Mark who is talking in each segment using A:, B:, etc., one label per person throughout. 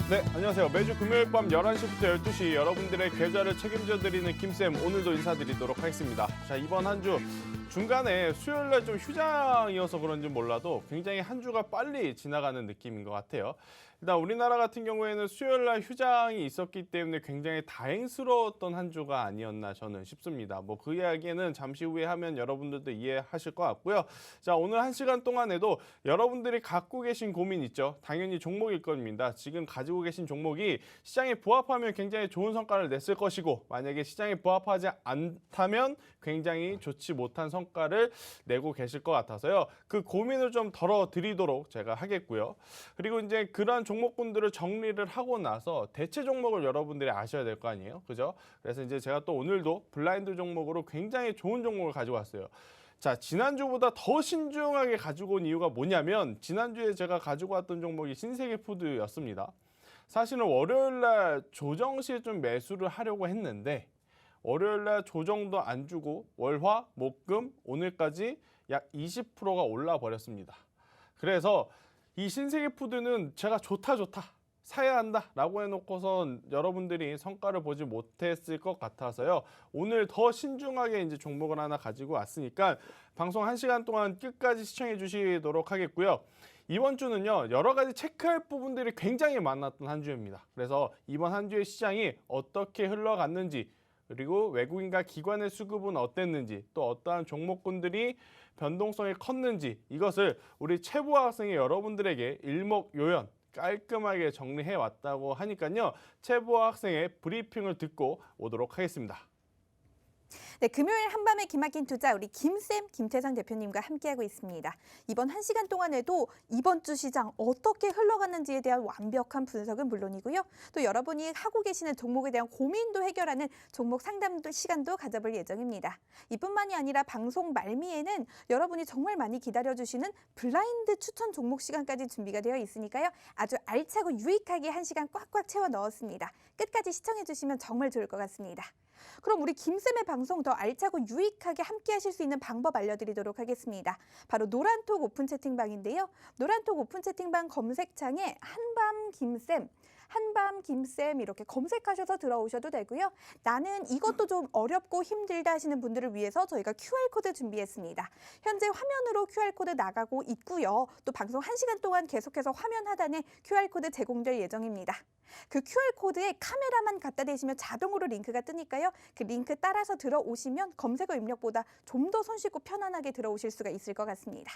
A: 네, 안녕하세요. 매주 금요일 밤 11시부터 12시 여러분들의 계좌를 책임져 드리는 김쌤, 오늘도 인사드리도록 하겠습니다. 자, 이번 한 주 중간에 수요일날 좀 휴장이어서 그런지 몰라도 굉장히 한 주가 빨리 지나가는 느낌인 것 같아요. 일단 우리나라 같은 경우에는 수요일날 휴장이 있었기 때문에 굉장히 다행스러웠던 한 주가 아니었나 저는 싶습니다. 뭐 그 이야기는 잠시 후에 하면 여러분들도 이해하실 것 같고요. 자, 오늘 1시간 동안에도 여러분들이 갖고 계신 고민 있죠? 당연히 종목일 겁니다. 지금 가지고 계신 종목이 시장에 부합하면 굉장히 좋은 성과를 냈을 것이고, 만약에 시장에 부합하지 않다면 굉장히 좋지 못한 성과를 내고 계실 것 같아서요. 그 고민을 좀 덜어드리도록 제가 하겠고요. 그리고 이제 그런 종목군들을 정리를 하고 나서 대체 종목을 여러분들이 아셔야 될 거 아니에요, 그죠? 그래서 이제 제가 또 오늘도 블라인드 종목으로 굉장히 좋은 종목을 가지고 왔어요. 자, 지난주보다 더 신중하게 가지고 온 이유가 뭐냐면, 지난주에 제가 가지고 왔던 종목이 신세계푸드였습니다. 사실은 월요일날 조정 시에 좀 매수를 하려고 했는데, 월요일날 조정도 안 주고 월화, 목, 금, 오늘까지 약 20%가 올라 버렸습니다. 그래서 이 신세계푸드는 제가 좋다 사야 한다 라고 해놓고선 여러분들이 성과를 보지 못했을 것 같아서요. 오늘 더 신중하게 이제 종목을 하나 가지고 왔으니까 방송 1시간 동안 끝까지 시청해 주시도록 하겠고요. 이번 주는요, 여러 가지 체크할 부분들이 굉장히 많았던 한 주입니다. 그래서 이번 한 주의 시장이 어떻게 흘러갔는지, 그리고 외국인과 기관의 수급은 어땠는지, 또 어떠한 종목군들이 변동성이 컸는지, 이것을 우리 최보아 학생이 여러분들에게 일목요연 깔끔하게 정리해 왔다고 하니까요. 최보아 학생의 브리핑을 듣고 오도록 하겠습니다.
B: 네, 금요일 한밤의 기막힌 투자 우리 김쌤, 김태성 대표님과 함께하고 있습니다. 이번 1시간 동안에도 이번 주 시장 어떻게 흘러갔는지에 대한 완벽한 분석은 물론이고요. 또 여러분이 하고 계시는 종목에 대한 고민도 해결하는 종목 상담 시간도 가져볼 예정입니다. 이뿐만이 아니라 방송 말미에는 여러분이 정말 많이 기다려주시는 블라인드 추천 종목 시간까지 준비가 되어 있으니까요. 아주 알차고 유익하게 1시간 꽉꽉 채워 넣었습니다. 끝까지 시청해 주시면 정말 좋을 것 같습니다. 그럼 우리 김쌤의 방송 더 알차고 유익하게 함께 하실 수 있는 방법 알려드리도록 하겠습니다. 바로 노란톡 오픈 채팅방인데요. 노란톡 오픈 채팅방 검색창에 한밤 김쌤 이렇게 검색하셔서 들어오셔도 되고요. 나는 이것도 좀 어렵고 힘들다 하시는 분들을 위해서 저희가 QR코드 준비했습니다. 현재 화면으로 QR코드 나가고 있고요. 또 방송 1시간 동안 계속해서 화면 하단에 QR코드 제공될 예정입니다. 그 QR코드에 카메라만 갖다 대시면 자동으로 링크가 뜨니까요. 그 링크 따라서 들어오시면 검색어 입력보다 좀 더 손쉽고 편안하게 들어오실 수가 있을 것 같습니다.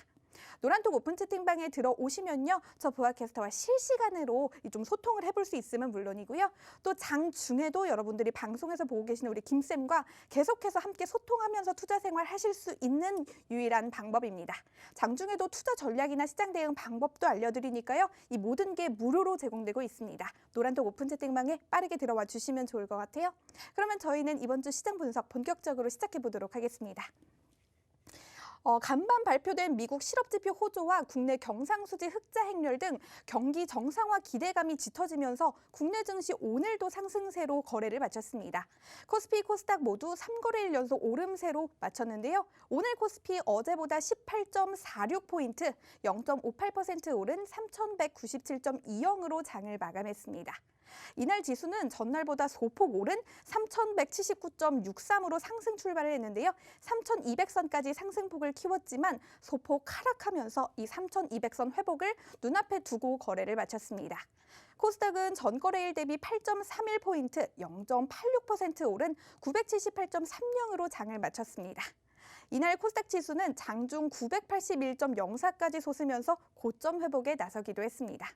B: 노란톡 오픈 채팅방에 들어오시면요. 저 보아캐스터와 실시간으로 좀 소통을 해볼 수 있으면 물론이고요. 또 장중에도 여러분들이 방송에서 보고 계시는 우리 김쌤과 계속해서 함께 소통하면서 투자 생활 하실 수 있는 유일한 방법입니다. 장중에도 투자 전략이나 시장 대응 방법도 알려드리니까요. 이 모든 게 무료로 제공되고 있습니다. 노란톡 오픈 채팅방에 빠르게 들어와 주시면 좋을 것 같아요. 그러면 저희는 이번 주 시장 분석 본격적으로 시작해 보도록 하겠습니다. 간밤 발표된 미국 실업지표 호조와 국내 경상수지 흑자 행렬 등 경기 정상화 기대감이 짙어지면서 국내 증시 오늘도 상승세로 거래를 마쳤습니다. 코스피, 코스닥 모두 3거래일 연속 오름세로 마쳤는데요. 오늘 코스피 어제보다 18.46포인트, 0.58% 오른 3,197.20으로 장을 마감했습니다. 이날 지수는 전날보다 소폭 오른 3,179.63으로 상승 출발을 했는데요. 3,200선까지 상승폭을 키웠지만 소폭 하락하면서 이 3,200선 회복을 눈앞에 두고 거래를 마쳤습니다. 코스닥은 전거래일 대비 8.31포인트, 0.86% 오른 978.30으로 장을 마쳤습니다. 이날 코스닥 지수는 장중 981.04까지 솟으면서 고점 회복에 나서기도 했습니다.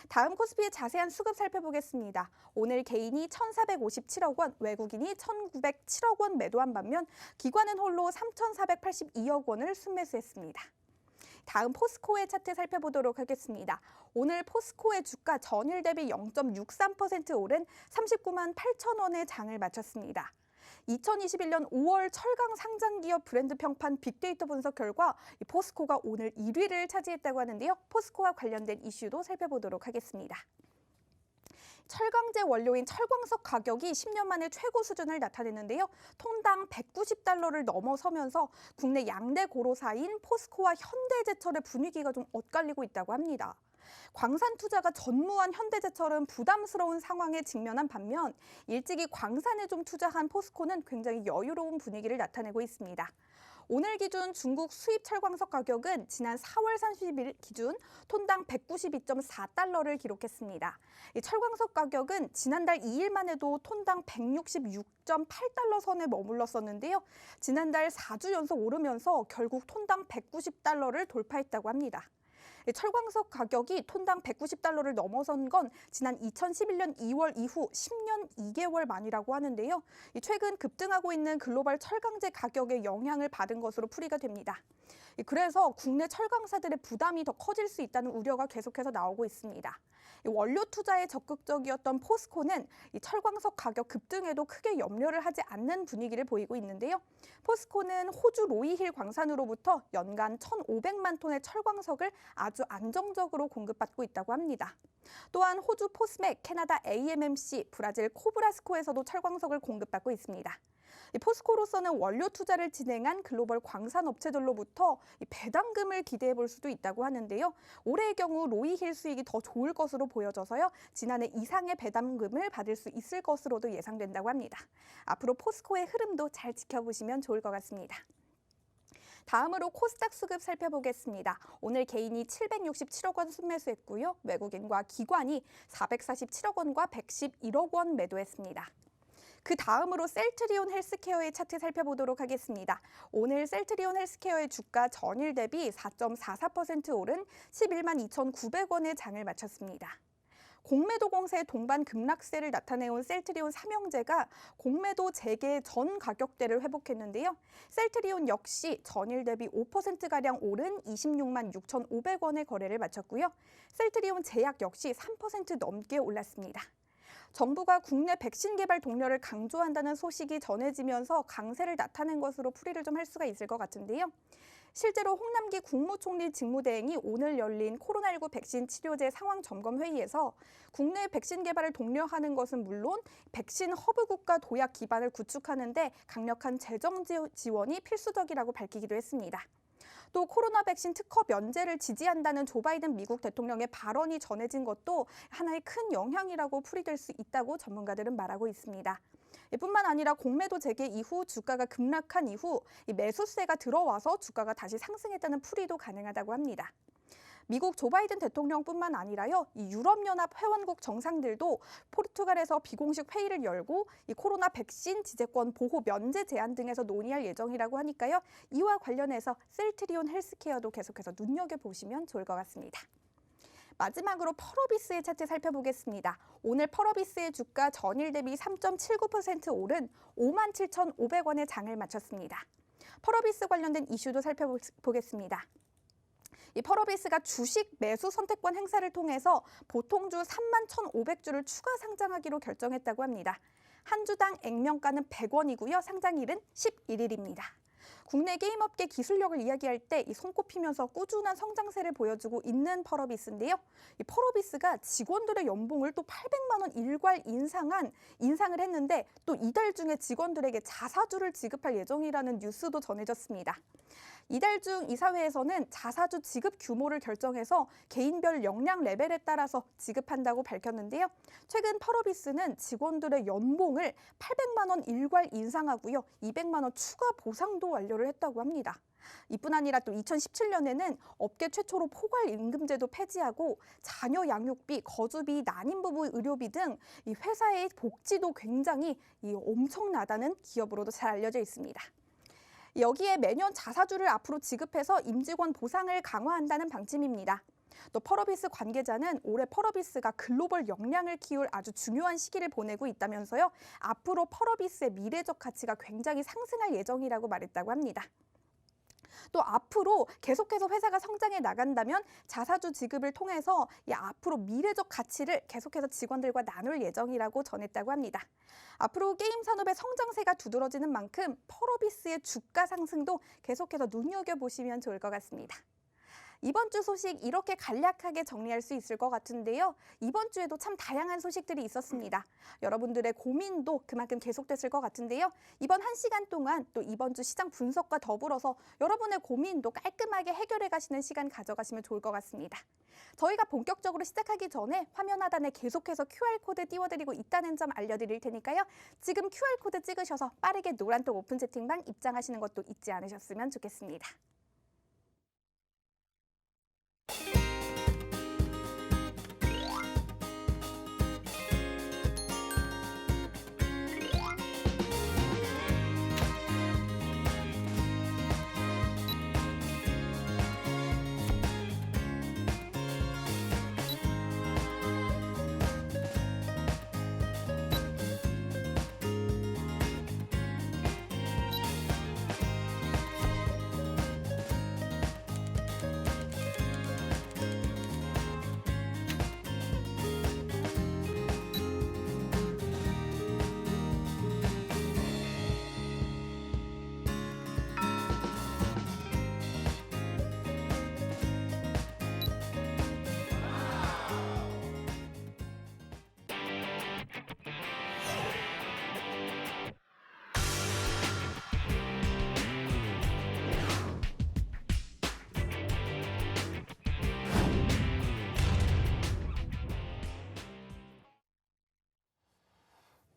B: 다음 코스피의 자세한 수급 살펴보겠습니다. 오늘 개인이 1,457억 원, 외국인이 1,907억 원 매도한 반면 기관은 홀로 3,482억 원을 순매수했습니다. 다음 포스코의 차트 살펴보도록 하겠습니다. 오늘 포스코의 주가 전일 대비 0.63% 오른 39만 8천 원의 장을 마쳤습니다. 2021년 5월 철강 상장기업 브랜드 평판 빅데이터 분석 결과 포스코가 오늘 1위를 차지했다고 하는데요. 포스코와 관련된 이슈도 살펴보도록 하겠습니다. 철강제 원료인 철광석 가격이 10년 만에 최고 수준을 나타냈는데요. 톤당 190달러를 넘어서면서 국내 양대 고로사인 포스코와 현대제철의 분위기가 좀 엇갈리고 있다고 합니다. 광산 투자가 전무한 현대제철은 부담스러운 상황에 직면한 반면 일찍이 광산에 좀 투자한 포스코는 굉장히 여유로운 분위기를 나타내고 있습니다. 오늘 기준 중국 수입 철광석 가격은 지난 4월 30일 기준 톤당 192.4달러를 기록했습니다. 이 철광석 가격은 지난달 2일만 해도 톤당 166.8달러 선에 머물렀었는데요. 지난달 4주 연속 오르면서 결국 톤당 190달러를 돌파했다고 합니다. 철광석 가격이 톤당 190달러를 넘어선 건 지난 2011년 2월 이후 10년 2개월 만이라고 하는데요. 최근 급등하고 있는 글로벌 철강제 가격의 영향을 받은 것으로 풀이가 됩니다. 그래서 국내 철강사들의 부담이 더 커질 수 있다는 우려가 계속해서 나오고 있습니다. 원료 투자에 적극적이었던 포스코는 이 철광석 가격 급등에도 크게 염려를 하지 않는 분위기를 보이고 있는데요. 포스코는 호주 로이힐 광산으로부터 연간 1,500만 톤의 철광석을 아주 안정적으로 공급받고 있다고 합니다. 또한 호주 포스맥, 캐나다 AMMC, 브라질 코브라스코에서도 철광석을 공급받고 있습니다. 포스코로서는 원료 투자를 진행한 글로벌 광산 업체들로부터 배당금을 기대해 볼 수도 있다고 하는데요. 올해의 경우 로이힐 수익이 더 좋을 것으로 보여져서요. 지난해 이상의 배당금을 받을 수 있을 것으로도 예상된다고 합니다. 앞으로 포스코의 흐름도 잘 지켜보시면 좋을 것 같습니다. 다음으로 코스닥 수급 살펴보겠습니다. 오늘 개인이 767억 원 순매수했고요. 외국인과 기관이 447억 원과 111억 원 매도했습니다. 그 다음으로 셀트리온 헬스케어의 차트 살펴보도록 하겠습니다. 오늘 셀트리온 헬스케어의 주가 전일 대비 4.44% 오른 11만 2,900원의 장을 마쳤습니다. 공매도 공세의 동반 급락세를 나타내온 셀트리온 삼형제가 공매도 재개 전 가격대를 회복했는데요. 셀트리온 역시 전일 대비 5%가량 오른 26만 6,500원의 거래를 마쳤고요. 셀트리온 제약 역시 3% 넘게 올랐습니다. 정부가 국내 백신 개발 동료를 강조한다는 소식이 전해지면서 강세를 나타낸 것으로 풀이를 좀 할 수가 있을 것 같은데요. 실제로 홍남기 국무총리 직무대행이 오늘 열린 코로나19 백신 치료제 상황 점검 회의에서 국내 백신 개발을 독려하는 것은 물론 백신 허브 국가 도약 기반을 구축하는 데 강력한 재정 지원이 필수적이라고 밝히기도 했습니다. 또 코로나 백신 특허 면제를 지지한다는 조 바이든 미국 대통령의 발언이 전해진 것도 하나의 큰 영향이라고 풀이될 수 있다고 전문가들은 말하고 있습니다. 뿐만 아니라 공매도 재개 이후 주가가 급락한 이후 매수세가 들어와서 주가가 다시 상승했다는 풀이도 가능하다고 합니다. 미국 조 바이든 대통령뿐만 아니라요, 이 유럽연합 회원국 정상들도 포르투갈에서 비공식 회의를 열고 이 코로나 백신 지재권 보호 면제 제한 등에서 논의할 예정이라고 하니까요. 이와 관련해서 셀트리온 헬스케어도 계속해서 눈여겨보시면 좋을 것 같습니다. 마지막으로 펄어비스의 차트 살펴보겠습니다. 오늘 펄어비스의 주가 전일 대비 3.79% 오른 57,500원의 장을 마쳤습니다. 펄어비스 관련된 이슈도 살펴보겠습니다. 이 펄어비스가 주식 매수 선택권 행사를 통해서 보통주 31,500주를 추가 상장하기로 결정했다고 합니다. 한 주당 액면가는 100원이고요. 상장일은 11일입니다. 국내 게임업계 기술력을 이야기할 때 이 손꼽히면서 꾸준한 성장세를 보여주고 있는 펄어비스인데요. 이 펄어비스가 직원들의 연봉을 또 800만 원 일괄 인상을 했는데 또 이달 중에 직원들에게 자사주를 지급할 예정이라는 뉴스도 전해졌습니다. 이달 중 이사회에서는 자사주 지급 규모를 결정해서 개인별 역량 레벨에 따라서 지급한다고 밝혔는데요. 최근 펄어비스는 직원들의 연봉을 800만 원 일괄 인상하고요. 200만 원 추가 보상도 완료를 했다고 합니다. 이뿐 아니라 또 2017년에는 업계 최초로 포괄 임금제도 폐지하고 자녀 양육비, 거주비, 난임 부부 의료비 등 이 회사의 복지도 굉장히 엄청나다는 기업으로도 잘 알려져 있습니다. 여기에 매년 자사주를 앞으로 지급해서 임직원 보상을 강화한다는 방침입니다. 또 펄어비스 관계자는 올해 펄어비스가 글로벌 역량을 키울 아주 중요한 시기를 보내고 있다면서요. 앞으로 펄어비스의 미래적 가치가 굉장히 상승할 예정이라고 말했다고 합니다. 또 앞으로 계속해서 회사가 성장해 나간다면 자사주 지급을 통해서 앞으로 미래적 가치를 계속해서 직원들과 나눌 예정이라고 전했다고 합니다. 앞으로 게임 산업의 성장세가 두드러지는 만큼 펄어비스의 주가 상승도 계속해서 눈여겨보시면 좋을 것 같습니다. 이번 주 소식 이렇게 간략하게 정리할 수 있을 것 같은데요. 이번 주에도 참 다양한 소식들이 있었습니다. 여러분들의 고민도 그만큼 계속됐을 것 같은데요. 이번 1시간 동안 또 이번 주 시장 분석과 더불어서 여러분의 고민도 깔끔하게 해결해 가시는 시간 가져가시면 좋을 것 같습니다. 저희가 본격적으로 시작하기 전에 화면 하단에 계속해서 QR코드 띄워드리고 있다는 점 알려드릴 테니까요. 지금 QR코드 찍으셔서 빠르게 노란톡 오픈 채팅방 입장하시는 것도 잊지 않으셨으면 좋겠습니다.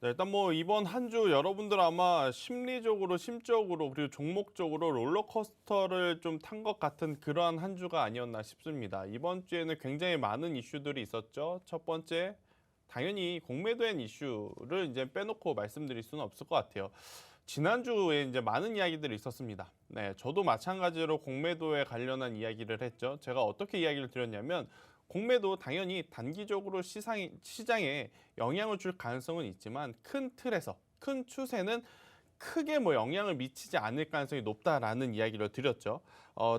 A: 네, 일단 뭐 이번 한 주 여러분들 아마 심리적으로, 심적으로 그리고 종목적으로 롤러코스터를 좀 탄 것 같은 그러한 한 주가 아니었나 싶습니다. 이번 주에는 굉장히 많은 이슈들이 있었죠. 첫 번째, 당연히 공매도엔 이슈를 이제 빼놓고 말씀드릴 수는 없을 것 같아요. 지난주에 이제 많은 이야기들이 있었습니다. 네, 저도 마찬가지로 공매도에 관련한 이야기를 했죠. 제가 어떻게 이야기를 드렸냐면 공매도 당연히 단기적으로 시장에 영향을 줄 가능성은 있지만 큰 틀에서 큰 추세는 크게 뭐 영향을 미치지 않을 가능성이 높다라는 이야기를 드렸죠.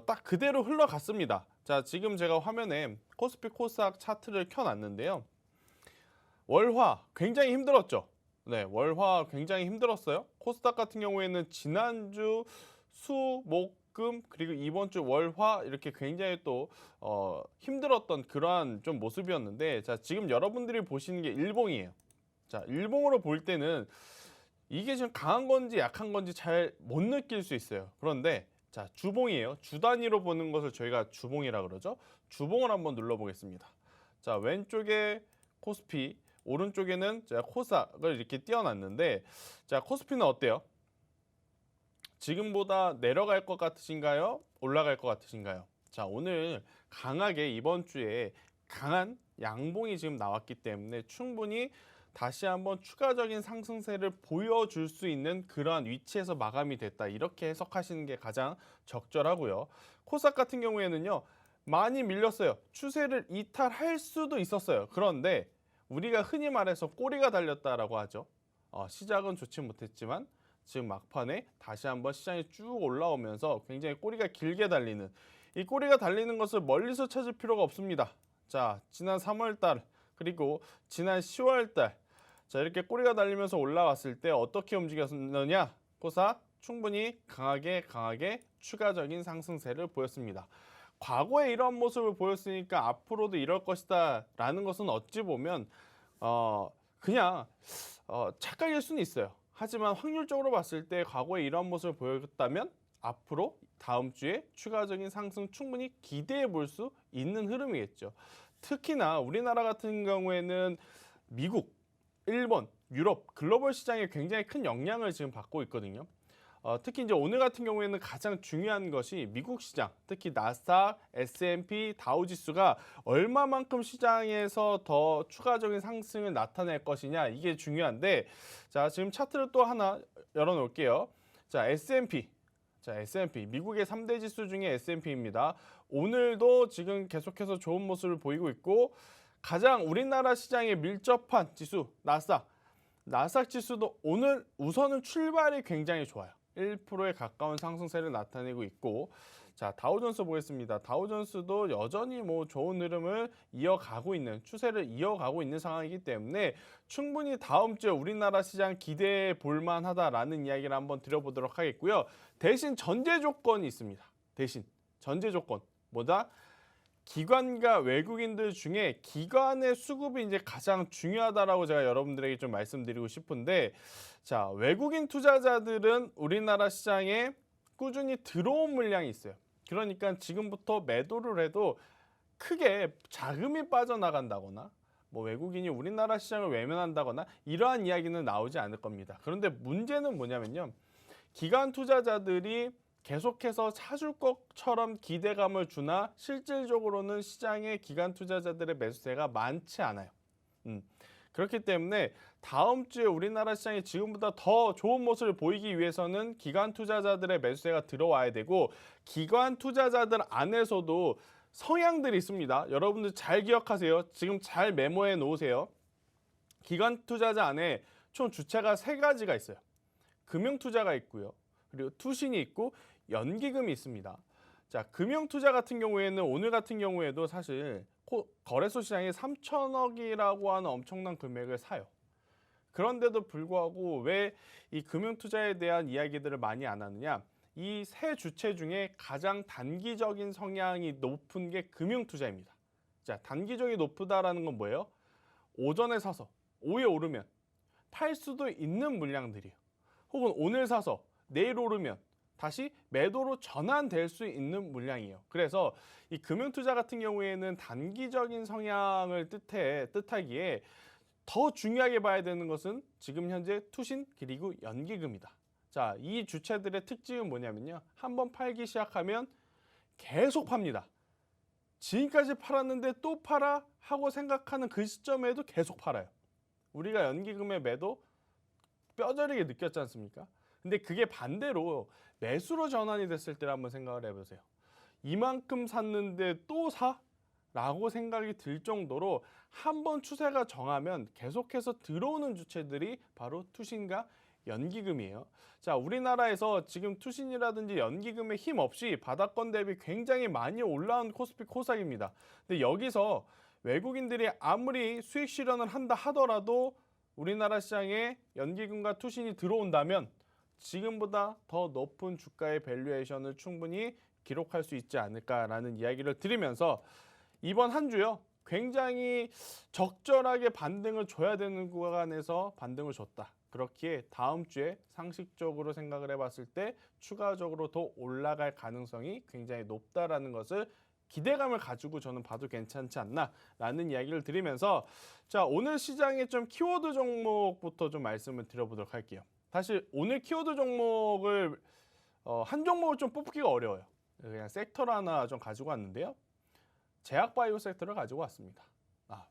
A: 딱 그대로 흘러갔습니다. 자, 지금 제가 화면에 코스피 코스닥 차트를 켜놨는데요. 월화 굉장히 힘들었죠. 네, 월화 굉장히 힘들었어요. 코스닥 같은 경우에는 지난주 수, 목, 금 그리고 이번 주 월화 이렇게 굉장히 또 힘들었던 그러한 좀 모습이었는데, 자, 지금 여러분들이 보시는 게 일봉이에요. 자, 일봉으로 볼 때는 이게 지금 강한 건지 약한 건지 잘 못 느낄 수 있어요. 그런데 자, 주봉이에요. 주 단위로 보는 것을 저희가 주봉이라 그러죠. 주봉을 한번 눌러보겠습니다. 자, 왼쪽에 코스피, 오른쪽에는 제가 코스닥을 이렇게 띄워놨는데, 자, 코스피는 어때요? 지금보다 내려갈 것 같으신가요? 올라갈 것 같으신가요? 자, 오늘 강하게 이번 주에 강한 양봉이 지금 나왔기 때문에 충분히 다시 한번 추가적인 상승세를 보여줄 수 있는 그러한 위치에서 마감이 됐다. 이렇게 해석하시는 게 가장 적절하고요. 코스닥 같은 경우에는요, 많이 밀렸어요. 추세를 이탈할 수도 있었어요. 그런데 우리가 흔히 말해서 꼬리가 달렸다라고 하죠. 시작은 좋지 못했지만 지금 막판에 다시 한번 시장이 쭉 올라오면서 굉장히 꼬리가 길게 달리는, 이 꼬리가 달리는 것을 멀리서 찾을 필요가 없습니다. 자, 지난 3월달 그리고 지난 10월달, 자, 이렇게 꼬리가 달리면서 올라왔을 때 어떻게 움직였느냐? 코스닥 충분히 강하게 추가적인 상승세를 보였습니다. 과거에 이런 모습을 보였으니까 앞으로도 이럴 것이다 라는 것은 어찌 보면 그냥 착각일 수는 있어요. 하지만 확률적으로 봤을 때 과거에 이런 모습을 보였다면 앞으로 다음 주에 추가적인 상승 충분히 기대해 볼 수 있는 흐름이겠죠. 특히나 우리나라 같은 경우에는 미국, 일본, 유럽, 글로벌 시장에 굉장히 큰 영향을 지금 받고 있거든요. 특히 이제 오늘 같은 경우에는 가장 중요한 것이 미국 시장, 특히 나스닥, S&P, 다우 지수가 얼마만큼 시장에서 더 추가적인 상승을 나타낼 것이냐, 이게 중요한데, 자, 지금 차트를 또 하나 열어놓을게요. 자, S&P. 자, S&P, 미국의 3대 지수 중에 S&P입니다. 오늘도 지금 계속해서 좋은 모습을 보이고 있고, 가장 우리나라 시장에 밀접한 지수, 나스닥 지수도 오늘 우선은 출발이 굉장히 좋아요. 1%에 가까운 상승세를 나타내고 있고, 자, 다우존스 보겠습니다. 다우존스도 여전히 뭐 좋은 흐름을 이어가고 있는, 추세를 이어가고 있는 상황이기 때문에 충분히 다음 주에 우리나라 시장 기대해 볼 만하다라는 이야기를 한번 드려보도록 하겠고요. 대신 전제 조건이 있습니다. 대신 전제 조건. 뭐다? 기관과 외국인들 중에 기관의 수급이 이제 가장 중요하다라고 제가 여러분들에게 좀 말씀드리고 싶은데, 자, 외국인 투자자들은 우리나라 시장에 꾸준히 들어온 물량이 있어요. 그러니까 지금부터 매도를 해도 크게 자금이 빠져나간다거나 뭐 외국인이 우리나라 시장을 외면한다거나 이러한 이야기는 나오지 않을 겁니다. 그런데 문제는 뭐냐면요. 기관 투자자들이 계속해서 사줄 것처럼 기대감을 주나 실질적으로는 시장에 기관 투자자들의 매수세가 많지 않아요. 그렇기 때문에 다음 주에 우리나라 시장이 지금보다 더 좋은 모습을 보이기 위해서는 기관 투자자들의 매수세가 들어와야 되고, 기관 투자자들 안에서도 성향들이 있습니다. 여러분들 잘 기억하세요. 지금 잘 메모해 놓으세요. 기관 투자자 안에 총 주체가 3가지가 있어요. 금융투자가 있고요. 그리고 투신이 있고 연기금이 있습니다. 자, 금융투자 같은 경우에는 오늘 같은 경우에도 사실 거래소 시장에 3천억이라고 하는 엄청난 금액을 사요. 그런데도 불구하고 왜 이 금융투자에 대한 이야기들을 많이 안 하느냐? 이 세 주체 중에 가장 단기적인 성향이 높은 게 금융투자입니다. 자, 단기적이 높다라는 건 뭐예요? 오전에 사서 오후에 오르면 팔 수도 있는 물량들이에요. 혹은 오늘 사서 내일 오르면 다시 매도로 전환될 수 있는 물량이에요. 그래서 이 금융투자 같은 경우에는 단기적인 성향을 뜻하기에 더 중요하게 봐야 되는 것은 지금 현재 투신 그리고 연기금이다. 자, 이 주체들의 특징은 뭐냐면요. 한번 팔기 시작하면 계속 팝니다. 지금까지 팔았는데 또 팔아 하고 생각하는 그 시점에도 계속 팔아요. 우리가 연기금의 매도 뼈저리게 느꼈지 않습니까? 근데 그게 반대로 매수로 전환이 됐을 때를 한번 생각을 해보세요. 이만큼 샀는데 또 사? 라고 생각이 들 정도로 한번 추세가 정하면 계속해서 들어오는 주체들이 바로 투신과 연기금이에요. 자, 우리나라에서 지금 투신이라든지 연기금의 힘 없이 바닥권 대비 굉장히 많이 올라온 코스피 코스닥입니다. 근데 여기서 외국인들이 아무리 수익 실현을 한다 하더라도 우리나라 시장에 연기금과 투신이 들어온다면 지금보다 더 높은 주가의 밸류에이션을 충분히 기록할 수 있지 않을까라는 이야기를 드리면서 이번 한 주요. 굉장히 적절하게 반등을 줘야 되는 구간에서 반등을 줬다. 그렇기에 다음 주에 상식적으로 생각을 해봤을 때 추가적으로 더 올라갈 가능성이 굉장히 높다라는 것을 기대감을 가지고 저는 봐도 괜찮지 않나라는 이야기를 드리면서, 자, 오늘 시장의 좀 키워드 종목부터 좀 말씀을 드려보도록 할게요. 사실 오늘 키워드 종목을 한 종목을 좀 뽑기가 어려워요. 그냥 섹터를 하나 좀 가지고 왔는데요. 제약바이오 섹터를 가지고 왔습니다.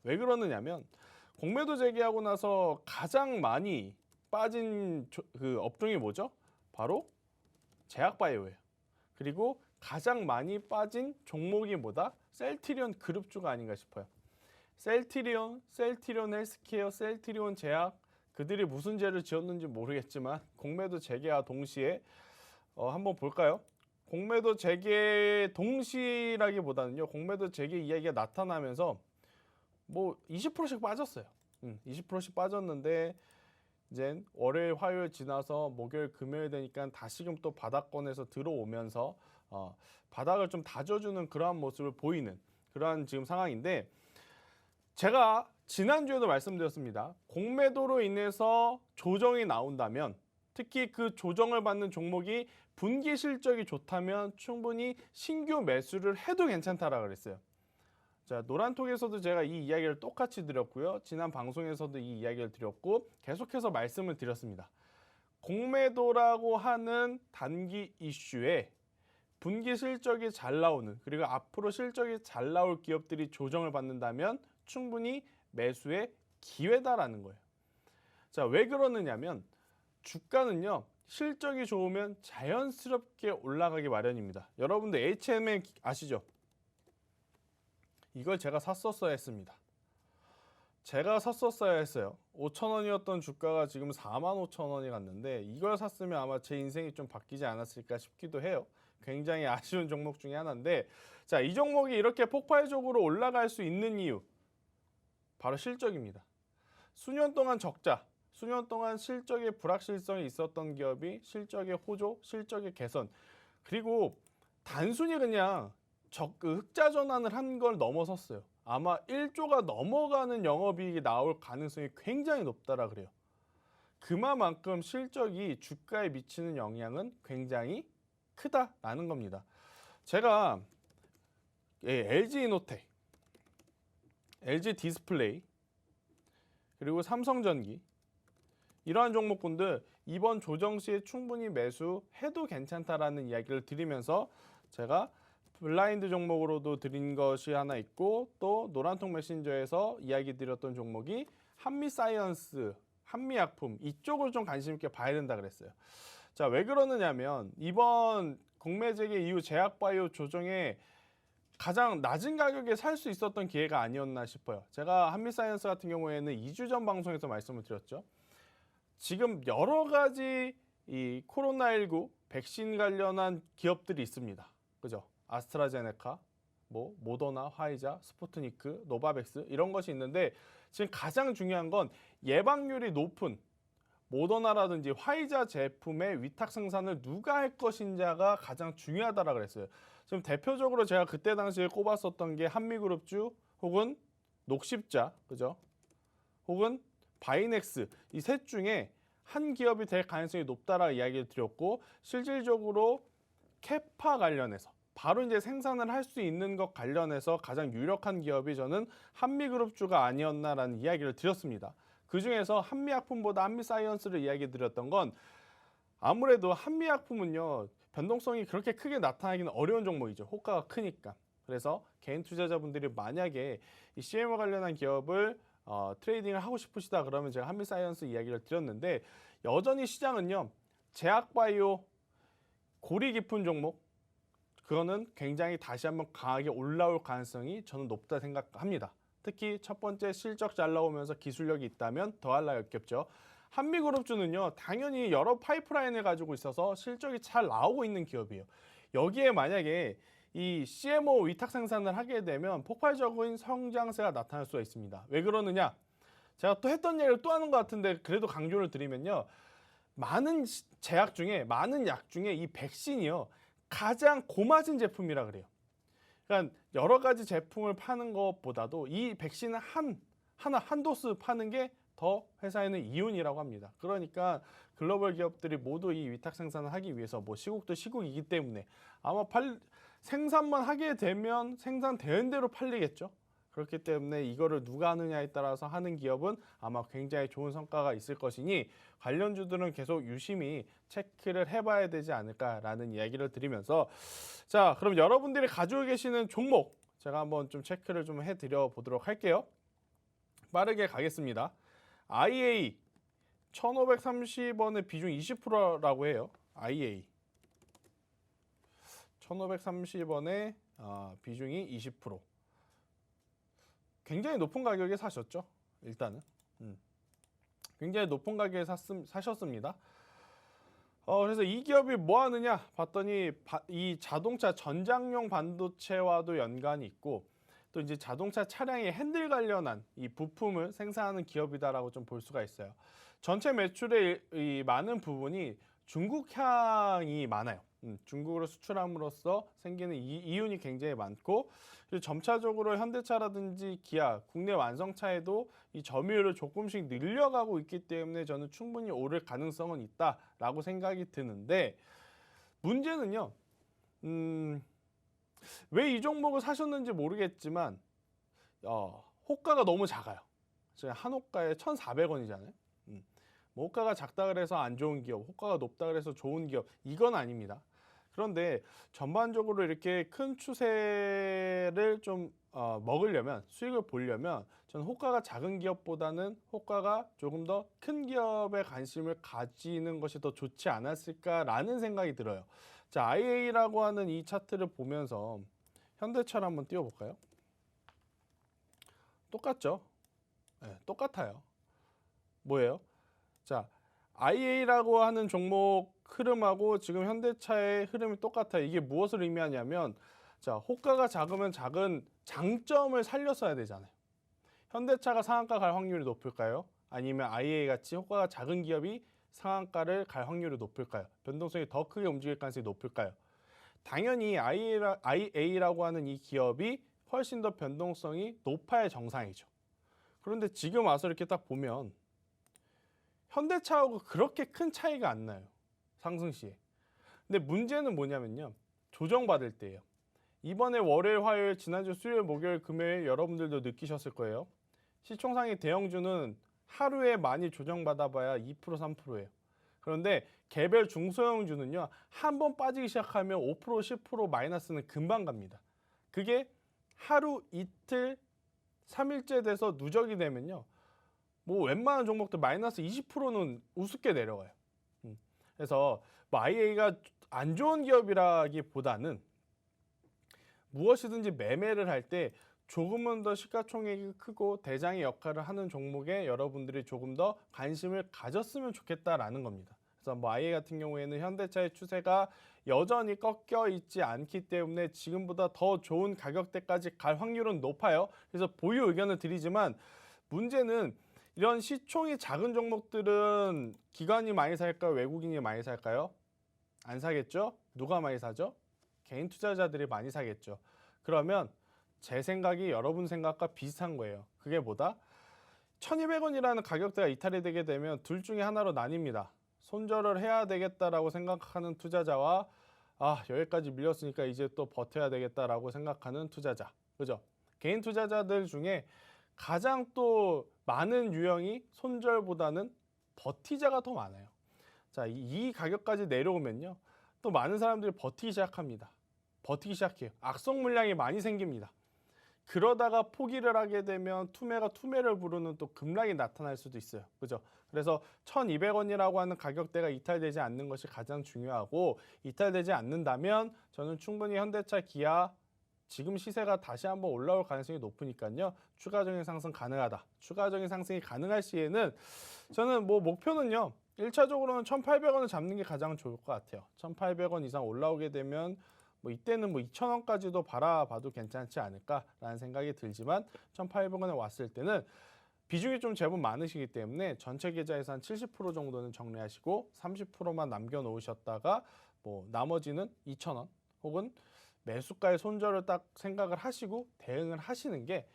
A: 왜 그러느냐면 공매도 제기하고 나서 가장 많이 빠진 그 업종이 뭐죠? 바로 제약바이오예요. 그리고 가장 많이 빠진 종목이 뭐다? 셀트리온 그룹주가 아닌가 싶어요. 셀트리온 헬스케어, 셀트리온 제약, 그들이 무슨 죄를 지었는지 모르겠지만 공매도 재개와 동시에 한번 볼까요? 공매도 재개 동시라기보다는요. 공매도 재개 이야기가 나타나면서 뭐 20%씩 빠졌어요. 20%씩 빠졌는데 이제 월요일, 화요일 지나서 목요일, 금요일 되니까 다시금 또 바닥권에서 들어오면서 바닥을 좀 다져주는 그러한 모습을 보이는 그러한 지금 상황인데, 제가 지난주에도 말씀드렸습니다. 공매도로 인해서 조정이 나온다면, 특히 그 조정을 받는 종목이 분기 실적이 좋다면 충분히 신규 매수를 해도 괜찮다라고 그랬어요. 자, 노란톡에서도 제가 이 이야기를 똑같이 드렸고요. 지난 방송에서도 이 이야기를 드렸고 계속해서 말씀을 드렸습니다. 공매도라고 하는 단기 이슈에 분기 실적이 잘 나오는, 그리고 앞으로 실적이 잘 나올 기업들이 조정을 받는다면 충분히 매수의 기회다라는 거예요. 자, 왜 그러느냐면 주가는요. 실적이 좋으면 자연스럽게 올라가기 마련입니다. 여러분들 HMM 아시죠? 이걸 제가 샀었어야 했습니다. 제가 샀었어야 했어요. 5,000원이었던 주가가 지금 45,000원이 갔는데 이걸 샀으면 아마 제 인생이 좀 바뀌지 않았을까 싶기도 해요. 굉장히 아쉬운 종목 중에 하나인데, 자, 이 종목이 이렇게 폭발적으로 올라갈 수 있는 이유 바로 실적입니다. 수년 동안 적자, 수년 동안 실적의 불확실성이 있었던 기업이 실적의 호조, 실적의 개선, 그리고 단순히 그냥 그 흑자 전환을 한 걸 넘어섰어요. 아마 1조가 넘어가는 영업이익이 나올 가능성이 굉장히 높다라 그래요. 그만큼 실적이 주가에 미치는 영향은 굉장히 크다라는 겁니다. 제가 LG이노텍, LG디스플레이, 그리고 삼성전기 이러한 종목군들 이번 조정 시에 충분히 매수해도 괜찮다라는 이야기를 드리면서 제가 블라인드 종목으로도 드린 것이 하나 있고 또 노란통 메신저에서 이야기 드렸던 종목이 한미사이언스, 한미약품 이쪽을 좀 관심 있게 봐야 된다 그랬어요. 자, 왜 그러느냐면 이번 공매제계 이후 제약바이오 조정에 가장 낮은 가격에 살 수 있었던 기회가 아니었나 싶어요. 제가 한미사이언스 같은 경우에는 2주 전 방송에서 말씀을 드렸죠. 지금 여러 가지 이 코로나19 백신 관련한 기업들이 있습니다. 그죠? 아스트라제네카, 뭐 모더나, 화이자, 스푸트니크, 노바백스 이런 것이 있는데 지금 가장 중요한 건 예방률이 높은 모더나라든지 화이자 제품의 위탁 생산을 누가 할 것인지가 가장 중요하다라고 그랬어요. 지금 대표적으로 제가 그때 당시에 꼽았었던 게 한미그룹주 혹은 녹십자, 그죠? 혹은 바이넥스 이 셋 중에 한 기업이 될 가능성이 높다라고 이야기를 드렸고 실질적으로 캐파 관련해서 바로 이제 생산을 할 수 있는 것 관련해서 가장 유력한 기업이 저는 한미그룹주가 아니었나라는 이야기를 드렸습니다. 그중에서 한미약품보다 한미사이언스를 이야기 드렸던 건 아무래도 한미약품은요 변동성이 그렇게 크게 나타나기는 어려운 종목이죠. 호가가 크니까. 그래서 개인 투자자분들이 만약에 이 CMO 관련한 기업을 트레이딩을 하고 싶으시다 그러면 제가 한미사이언스 이야기를 드렸는데 여전히 시장은요 제약바이오 골이 깊은 종목 그거는 굉장히 다시 한번 강하게 올라올 가능성이 저는 높다 생각합니다. 특히 첫 번째 실적 잘 나오면서 기술력이 있다면 더할 나위 없겠죠. 한미그룹주는요 당연히 여러 파이프라인을 가지고 있어서 실적이 잘 나오고 있는 기업이에요. 여기에 만약에 이 CMO 위탁 생산을 하게 되면 폭발적인 성장세가 나타날 수가 있습니다. 왜 그러느냐? 제가 또 했던 얘기를 또 하는 것 같은데 그래도 강조를 드리면요. 많은 제약 중에 많은 약 중에 이 백신이요. 가장 고마진 제품이라 그래요. 그러니까 여러 가지 제품을 파는 것보다도 이 백신을 한 도스 파는 게 더 회사에는 이윤이라고 합니다. 그러니까 글로벌 기업들이 모두 이 위탁 생산을 하기 위해서 뭐 시국도 시국이기 때문에 아마 생산만 하게 되면 생산되는 대로 팔리겠죠. 그렇기 때문에 이거를 누가 하느냐에 따라서 하는 기업은 아마 굉장히 좋은 성과가 있을 것이니 관련주들은 계속 유심히 체크를 해봐야 되지 않을까라는 이야기를 드리면서 자 그럼 여러분들이 가지고 계시는 종목 제가 한번 좀 체크를 좀 해드려 보도록 할게요. 빠르게 가겠습니다. IA 1530원의 비중 20%라고 해요. IA 1530원의 비중이 20%. 굉장히 높은 가격에 사셨죠. 일단은 굉장히 높은 가격에 사셨습니다. 그래서 이 기업이 뭐 하느냐 봤더니 이 자동차 전장용 반도체와도 연관이 있고 또 이제 자동차 차량의 핸들 관련한 이 부품을 생산하는 기업이다라고 좀 볼 수가 있어요. 전체 매출의 이 많은 부분이 중국향이 많아요. 중국으로 수출함으로써 생기는 이윤이 굉장히 많고 그리고 점차적으로 현대차라든지 기아, 국내 완성차에도 이 점유율을 조금씩 늘려가고 있기 때문에 저는 충분히 오를 가능성은 있다라고 생각이 드는데 문제는요. 왜 이 종목을 사셨는지 모르겠지만 호가가 너무 작아요. 지금 한 호가에 1,400원이잖아요. 뭐 호가가 작다 그래서 안 좋은 기업, 호가가 높다 그래서 좋은 기업 이건 아닙니다. 그런데 전반적으로 이렇게 큰 추세를 좀 먹으려면 수익을 보려면 저는 호가가 작은 기업보다는 호가가 조금 더 큰 기업에 관심을 가지는 것이 더 좋지 않았을까라는 생각이 들어요. 자, IA라고 하는 이 차트를 보면서 현대차를 한번 띄워볼까요? 똑같죠? 네, 똑같아요. 뭐예요? 자, IA라고 하는 종목 흐름하고 지금 현대차의 흐름이 똑같아요. 이게 무엇을 의미하냐면 자, 호가가 작으면 작은 장점을 살렸어야 되잖아요. 현대차가 상한가 갈 확률이 높을까요? 아니면 IA 같이 호가가 작은 기업이 상한가를 갈 확률이 높을까요? 변동성이 더 크게 움직일 가능성이 높을까요? 당연히 IA라고 하는 이 기업이 훨씬 더 변동성이 높아야 정상이죠. 그런데 지금 와서 이렇게 딱 보면 현대차하고 그렇게 큰 차이가 안 나요. 상승 시에. 근데 문제는 뭐냐면요. 조정받을 때예요. 이번에 월요일, 화요일, 지난주 수요일, 목요일, 금요일 여러분들도 느끼셨을 거예요. 시총상위 대형주는 하루에 많이 조정받아봐야 2%, 3%예요. 그런데 개별 중소형주는요. 한 번 빠지기 시작하면 5%, 10% 마이너스는 금방 갑니다. 그게 하루, 이틀, 3일째 돼서 누적이 되면요. 뭐 웬만한 종목들 마이너스 20%는 우습게 내려가요. 그래서 뭐 IA가 안 좋은 기업이라기보다는 무엇이든지 매매를 할 때 조금은 더 시가총액이 크고 대장의 역할을 하는 종목에 여러분들이 조금 더 관심을 가졌으면 좋겠다라는 겁니다. 그래서 뭐 IA 같은 경우에는 현대차의 추세가 여전히 꺾여 있지 않기 때문에 지금보다 더 좋은 가격대까지 갈 확률은 높아요. 그래서 보유 의견을 드리지만 문제는 이런 시총이 작은 종목들은 기관이 많이 살까요? 외국인이 많이 살까요? 안 사겠죠? 누가 많이 사죠? 개인 투자자들이 많이 사겠죠. 그러면 제 생각이 여러분 생각과 비슷한 거예요. 그게 뭐다? 1,200원이라는 가격대가 이탈이 되게 되면 둘 중에 하나로 나뉩니다. 손절을 해야 되겠다라고 생각하는 투자자와 여기까지 밀렸으니까 이제 또 버텨야 되겠다라고 생각하는 투자자. 그죠? 개인 투자자들 중에 가장 또 많은 유형이 손절보다는 버티자가 더 많아요. 자, 이 가격까지 내려오면요. 또 많은 사람들이 버티기 시작합니다. 버티기 시작해요. 악성 물량이 많이 생깁니다. 그러다가 포기를 하게 되면 투매가 투매를 부르는 또 급락이 나타날 수도 있어요. 그죠? 그래서 1,200원이라고 하는 가격대가 이탈되지 않는 것이 가장 중요하고 이탈되지 않는다면 저는 충분히 현대차, 기아 지금 시세가 다시 한번 올라올 가능성이 높으니까요. 추가적인 상승 가능하다. 추가적인 상승이 가능할 시에는 저는 뭐 목표는요. 1차적으로는 1,800원을 잡는 게 가장 좋을 것 같아요. 1,800원 이상 올라오게 되면 뭐 이때는 뭐 2,000원까지도 바라봐도 괜찮지 않을까라는 생각이 들지만 1,800원에 왔을 때는 비중이 좀 제법 많으시기 때문에 전체 계좌에서 한 70% 정도는 정리하시고 30%만 남겨놓으셨다가 뭐 나머지는 2,000원 혹은 매수가의 손절을 딱 생각을 하시고 대응을 하시는 게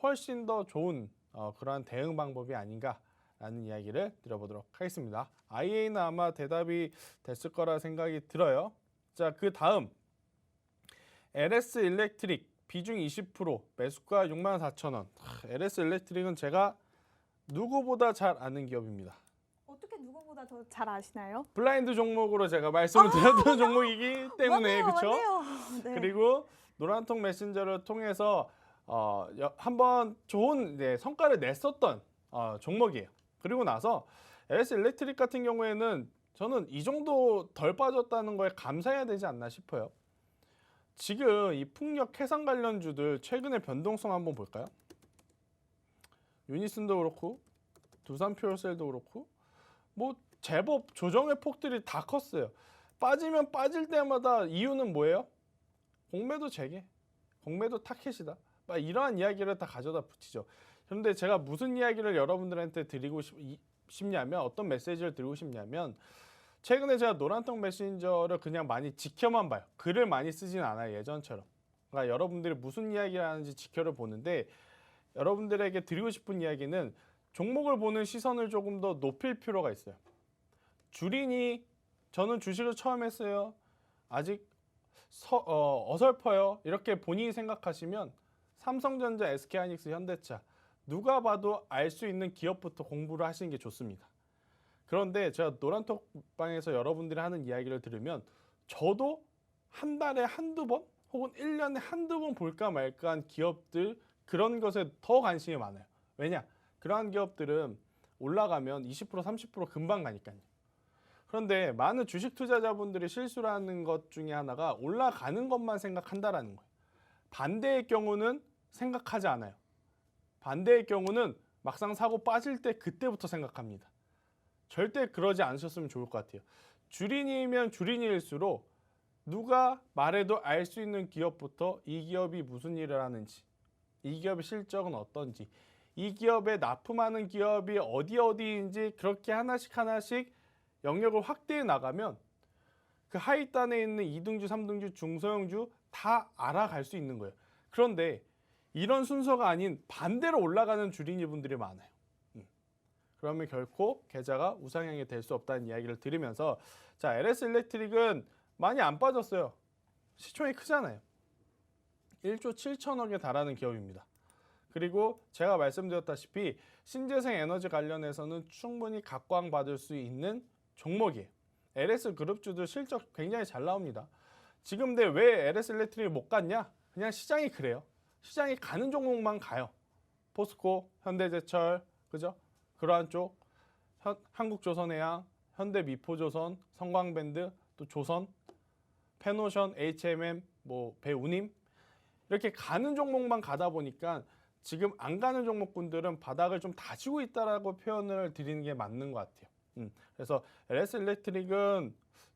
A: 훨씬 더 좋은 그러한 대응 방법이 아닌가라는 이야기를 드려보도록 하겠습니다. IA는 아마 대답이 됐을 거라 생각이 들어요. 자, 그 다음 LS 일렉트릭 비중 20% 매수가 64,000원. LS 일렉트릭은 제가 누구보다 잘 아는 기업입니다.
B: 어떻게 누구보다 더 잘 아시나요?
A: 블라인드 종목으로 제가 말씀을 드렸던 종목이기 때문에 그렇죠.
B: 네.
A: 그리고 노란통 메신저를 통해서 한번 좋은 성과를 냈었던 종목이에요. 그리고 나서 LS 일렉트릭 같은 경우에는 저는 이 정도 덜 빠졌다는 거에 감사해야 되지 않나 싶어요. 지금 이 풍력 해상 관련주들 최근의 변동성 한번 볼까요? 유니슨도 그렇고 두산퓨얼셀도 그렇고 뭐 제법 조정의 폭들이 다 컸어요. 빠지면 빠질 때마다 이유는 뭐예요? 공매도 재개, 공매도 타켓이다. 이러한 이야기를 다 가져다 붙이죠. 그런데 제가 무슨 이야기를 여러분들한테 드리고 싶냐면 어떤 메시지를 드리고 싶냐면 최근에 제가 노란통 메신저를 그냥 많이 지켜만 봐요. 글을 많이 쓰진 않아요. 예전처럼. 그러니까 여러분들이 무슨 이야기를 하는지 지켜를 보는데 여러분들에게 드리고 싶은 이야기는 종목을 보는 시선을 조금 더 높일 필요가 있어요. 주린이 저는 주식을 처음 했어요. 아직 어설퍼요. 이렇게 본인이 생각하시면 삼성전자, SK하이닉스, 현대차 누가 봐도 알 수 있는 기업부터 공부를 하시는 게 좋습니다. 그런데 제가 노란톡방에서 여러분들이 하는 이야기를 들으면 저도 한 달에 한두 번 혹은 1년에 한두 번 볼까 말까 한 기업들 그런 것에 더 관심이 많아요. 왜냐? 그러한 기업들은 올라가면 20%, 30% 금방 가니까요. 그런데 많은 주식 투자자분들이 실수를 하는 것 중에 하나가 올라가는 것만 생각한다라는 거예요. 반대의 경우는 생각하지 않아요. 반대의 경우는 막상 사고 빠질 때 그때부터 생각합니다. 절대 그러지 않으셨으면 좋을 것 같아요. 주린이면 주린이일수록 누가 말해도 알 수 있는 기업부터 이 기업이 무슨 일을 하는지, 이 기업의 실적은 어떤지, 이 기업에 납품하는 기업이 어디인지 그렇게 하나씩 영역을 확대해 나가면 그 하위단에 있는 2등주, 3등주, 중소형주 다 알아갈 수 있는 거예요. 그런데 이런 순서가 아닌 반대로 올라가는 주린이 분들이 많아요. 그러면 결코 계좌가 우상향이 될 수 없다는 이야기를 드리면서 자, LS 일렉트릭은 많이 안 빠졌어요. 시총이 크잖아요. 1조 7천억에 달하는 기업입니다. 그리고 제가 말씀드렸다시피 신재생 에너지 관련해서는 충분히 각광받을 수 있는 종목이에요. LS 그룹주들 실적 굉장히 잘 나옵니다. 지금 근데 왜 LS 일렉트릭이 못 갔냐? 그냥 시장이 그래요. 시장이 가는 종목만 가요. 포스코, 현대제철, 그죠? 그러한 쪽, 한국조선해양, 현대미포조선, 성광밴드, 또 조선, 페노션, HMM, 뭐 배우님 이렇게 가는 종목만 가다 보니까 지금 안 가는 종목군들은 바닥을 좀 다지고 있다라고 표현을 드리는 게 맞는 것 같아요. 그래서 LS 일렉트릭은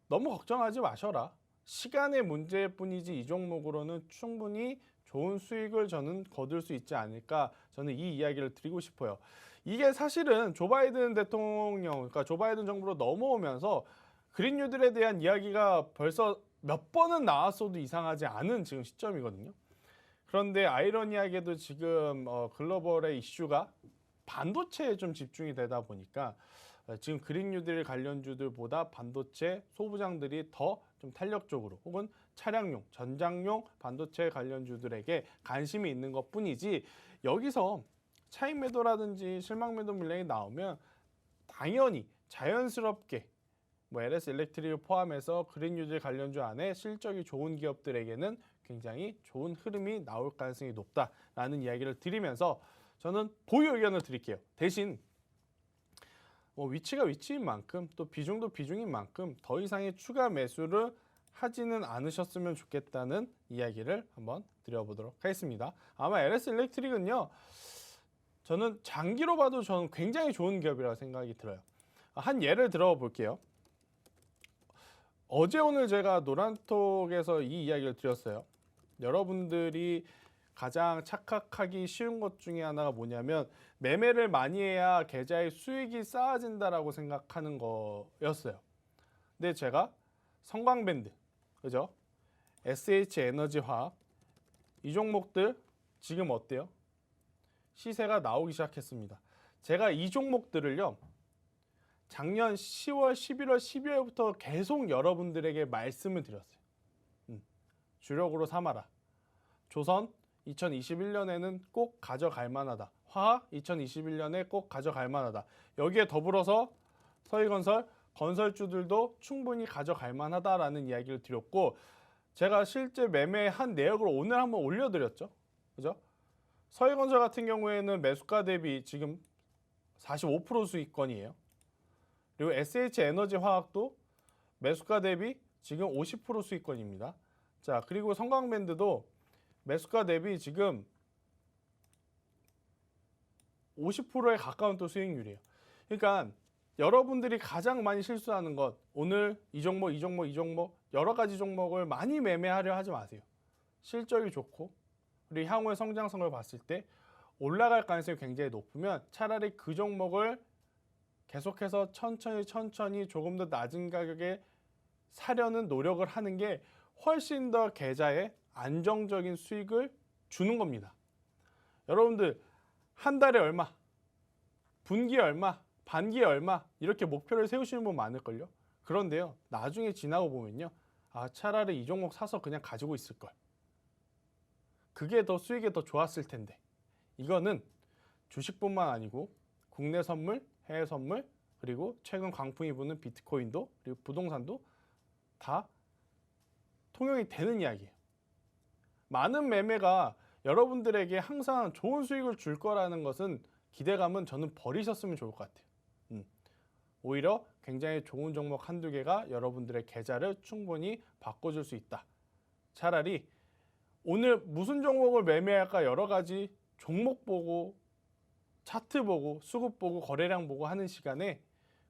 A: 너무 걱정하지 마셔라. 시간의 문제일 뿐이지 이 종목으로는 충분히 좋은 수익을 저는 거둘 수 있지 않을까, 저는 이 이야기를 드리고 싶어요. 이게 사실은 조 바이든 대통령, 그러니까 조 바이든 정부로 넘어오면서 그린뉴딜에 대한 이야기가 벌써 몇 번은 나왔어도 이상하지 않은 지금 시점이거든요. 그런데 아이러니하게도 지금 글로벌의 이슈가 반도체에 좀 집중이 되다 보니까 지금 그린뉴딜 관련주들보다 반도체 소부장들이 더 좀 탄력적으로 혹은 차량용, 전장용 반도체 관련주들에게 관심이 있는 것뿐이지, 여기서 차익 매도라든지 실망 매도 물량이 나오면 당연히 자연스럽게 뭐 LS 일렉트릭을 포함해서 그린뉴딜 관련주 안에 실적이 좋은 기업들에게는 굉장히 좋은 흐름이 나올 가능성이 높다라는 이야기를 드리면서 저는 보유 의견을 드릴게요. 대신 뭐 위치가 위치인 만큼 또 비중도 비중인 만큼 더 이상의 추가 매수를 하지는 않으셨으면 좋겠다는 이야기를 한번 드려보도록 하겠습니다. 아마 LS 일렉트릭은요, 저는 장기로 봐도 저는 굉장히 좋은 기업이라고 생각이 들어요. 한 예를 들어 볼게요. 어제 오늘 제가 노란톡에서 이 이야기를 드렸어요. 여러분들이 가장 착각하기 쉬운 것 중에 하나가 뭐냐면 매매를 많이 해야 계좌의 수익이 쌓아진다라고 생각하는 거였어요. 근데 제가 성광밴드, 그죠? SH에너지화학 이 종목들 지금 어때요? 시세가 나오기 시작했습니다. 제가 이 종목들을요, 작년 10월, 11월, 12월부터 계속 여러분들에게 말씀을 드렸어요. 주력으로 삼아라. 조선 2021년에는 꼭 가져갈 만하다. 화학 2021년에 꼭 가져갈 만하다. 여기에 더불어서 서희건설, 건설주들도 충분히 가져갈 만하다라는 이야기를 드렸고, 제가 실제 매매한 내역을 오늘 한번 올려드렸죠. 그죠? 서희건설 같은 경우에는 매수가 대비 지금 45% 수익권이에요. 그리고 SH에너지화학도 매수가 대비 지금 50% 수익권입니다. 자, 그리고 성광밴드도 매수가 대비 지금 50%에 가까운 또 수익률이에요. 그러니까 여러분들이 가장 많이 실수하는 것, 오늘 이 종목, 이 종목, 이 종목 여러 가지 종목을 많이 매매하려 하지 마세요. 실적이 좋고 그리고 향후의 성장성을 봤을 때 올라갈 가능성이 굉장히 높으면 차라리 그 종목을 계속해서 천천히 조금 더 낮은 가격에 사려는 노력을 하는 게 훨씬 더 계좌에 안정적인 수익을 주는 겁니다. 여러분들 한 달에 얼마, 분기에 얼마, 반기에 얼마 이렇게 목표를 세우시는 분 많을걸요. 그런데요, 나중에 지나고 보면요, 아, 차라리 이 종목 사서 그냥 가지고 있을 걸. 그게 더 수익이 더 좋았을 텐데. 이거는 주식뿐만 아니고 국내 선물, 해외 선물, 그리고 최근 광풍이 부는 비트코인도, 그리고 부동산도 다 통용이 되는 이야기예요. 많은 매매가 여러분들에게 항상 좋은 수익을 줄 거라는 것은, 기대감은 저는 버리셨으면 좋을 것 같아요. 오히려 굉장히 좋은 종목 한두 개가 여러분들의 계좌를 충분히 바꿔줄 수 있다. 차라리 오늘 무슨 종목을 매매할까 여러 가지 종목 보고 차트 보고 수급 보고 거래량 보고 하는 시간에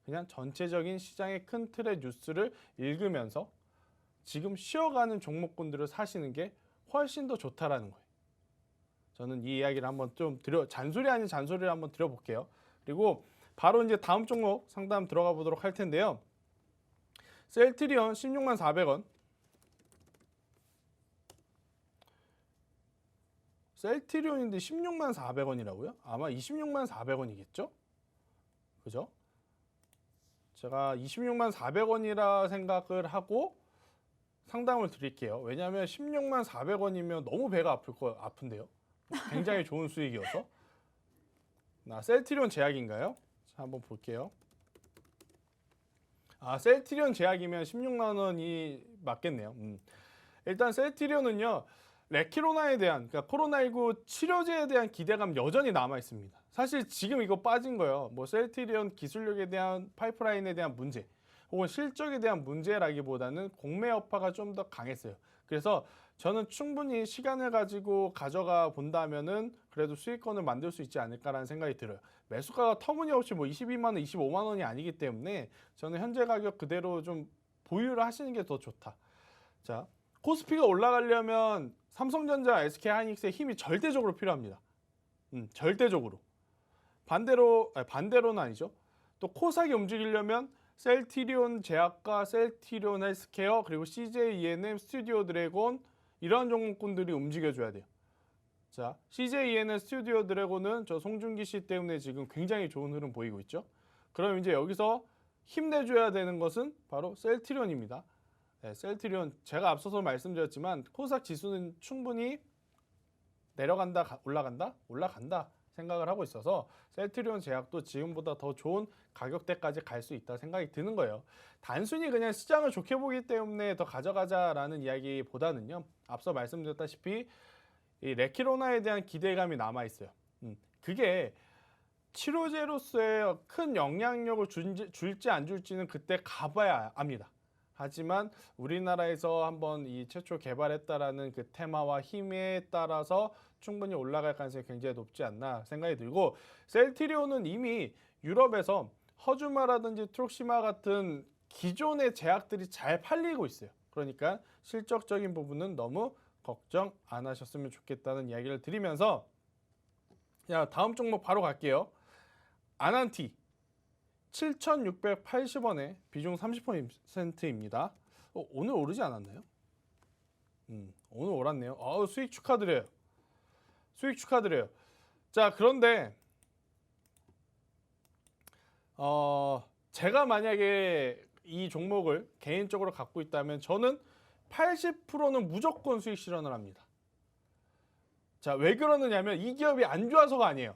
A: 그냥 전체적인 시장의 큰 틀의 뉴스를 읽으면서 지금 쉬어가는 종목군들을 사시는 게 훨씬 더 좋다라는 거예요. 저는 이 이야기를 한번 좀 잔소리 아닌 잔소리를 한번 드려볼게요. 그리고 바로 이제 다음 종목 상담 들어가 보도록 할 텐데요. 셀트리온 16만 400원. 셀트리온인데 16만 400원이라고요? 아마 26만 400원이겠죠? 그죠? 제가 26만 400원이라 생각을 하고 상담을 드릴게요. 왜냐하면 16만 400원이면 너무 배가 아픈데요. 굉장히 좋은 수익이어서. 셀트리온 제약인가요? 자, 한번 볼게요. 셀트리온 제약이면 16만 원이 맞겠네요. 일단 셀트리온은요. 레키로나에 대한, 그러니까 코로나19 치료제에 대한 기대감 여전히 남아 있습니다. 사실 지금 이거 빠진 거예요. 뭐 셀트리온 기술력에 대한 파이프라인에 대한 문제, 혹은 실적에 대한 문제라기보다는 공매 여파가 좀 더 강했어요. 그래서 저는 충분히 시간을 가지고 가져가 본다면은 그래도 수익권을 만들 수 있지 않을까라는 생각이 들어요. 매수가가 터무니없이 뭐 22만 원, 25만 원이 아니기 때문에 저는 현재 가격 그대로 좀 보유를 하시는 게 더 좋다. 자, 코스피가 올라가려면 삼성전자, SK하이닉스의 힘이 절대적으로 필요합니다. 절대적으로. 반대로는 아니죠. 또 코스닥이 움직이려면 셀트리온 제약과 셀트리온 헬스케어, 그리고 CJ ENM, 스튜디오 드래곤 이러한 종목군들이 움직여줘야 돼요. 자, CJ ENM, 스튜디오 드래곤은 저 송중기 씨 때문에 지금 굉장히 좋은 흐름 보이고 있죠. 그럼 이제 여기서 힘내줘야 되는 것은 바로 셀트리온입니다. 네, 셀트리온 제가 앞서서 말씀드렸지만 코스닥 지수는 충분히 내려간다, 올라간다 생각을 하고 있어서 셀트리온 제약도 지금보다 더 좋은 가격대까지 갈 수 있다 생각이 드는 거예요. 단순히 그냥 시장을 좋게 보기 때문에 더 가져가자라는 이야기보다는요. 앞서 말씀드렸다시피 이 레키로나에 대한 기대감이 남아 있어요. 그게 치료제로서의 큰 영향력을 줄지 안 줄지는 그때 가봐야 압니다. 하지만 우리나라에서 한번 이 최초 개발했다라는 그 테마와 힘에 따라서 충분히 올라갈 가능성이 굉장히 높지 않나 생각이 들고, 셀트리온은 이미 유럽에서 허주마라든지 트록시마 같은 기존의 제약들이 잘 팔리고 있어요. 그러니까 실적적인 부분은 너무 걱정 안 하셨으면 좋겠다는 이야기를 드리면서, 다음 종목 바로 갈게요. 아난티 7,680원에 비중 30%입니다. 오늘 오르지 않았나요? 오늘 오랐네요. 수익 축하드려요. 수익 축하드려요. 자, 그런데 제가 만약에 이 종목을 개인적으로 갖고 있다면 저는 80%는 무조건 수익 실현을 합니다. 자, 왜 그러느냐면 이 기업이 안 좋아서가 아니에요.